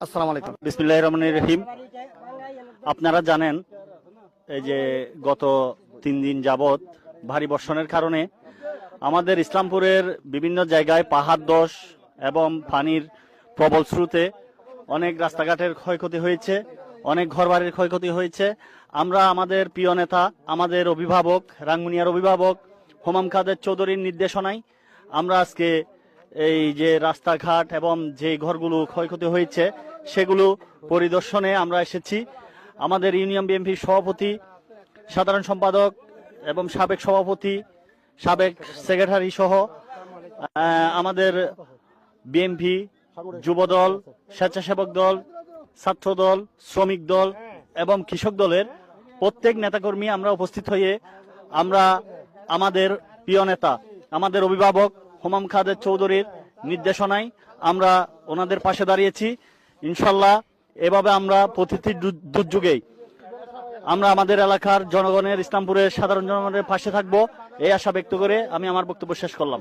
আসসালামু আলাইকুম। বিসমিল্লাহির রহমানির রহিম। আপনারা জানেন এই যে গত 3 দিন যাবৎ ভারী বর্ষণের কারণে আমাদের ইসলামপুরের বিভিন্ন জায়গায় পাহাড় ধস এবং পানির প্রবল স্রোতে অনেক রাস্তাঘাটের ক্ষয়ক্ষতি হয়েছে, অনেক ঘরবাড়ির ক্ষয়ক্ষতি হয়েছে। আমরা আমাদের প্রিয় নেতা, আমাদের অভিভাবক, রাঙ্গুনিয়ার অভিভাবক হোমাম কাদের চৌধুরীর নির্দেশনায় আমরা আজকে এই যে রাস্তাঘাট এবং যে ঘরগুলো ক্ষয়ক্ষতি হয়েছে সেগুলো পরিদর্শনে আমরা এসেছি। আমাদের ইউনিয়ন বিএনপির সভাপতি, সাধারণ সম্পাদক এবং সাবেক সভাপতি, সাবেক সেক্রেটারি সহ আমাদের বিএনপি, যুবদল, স্বেচ্ছাসেবক দল, ছাত্র দল, শ্রমিক দল এবং কৃষক দলের প্রত্যেক নেতাকর্মী আমরা উপস্থিত হয়ে আমরা আমাদের প্রিয় নেতা, আমাদের অভিভাবক হোমাম কাদের চৌধুরীর নির্দেশনায় আমরা ওনাদের পাশে দাঁড়িয়েছি। ইনশাল্লাহ এভাবে আমরা প্রতিটি দুর্যোগেই আমরা আমাদের এলাকার জনগণের, ইসলামপুরের সাধারণ জনগণের পাশে থাকবো এই আশা ব্যক্ত করে আমি আমার বক্তব্য শেষ করলাম।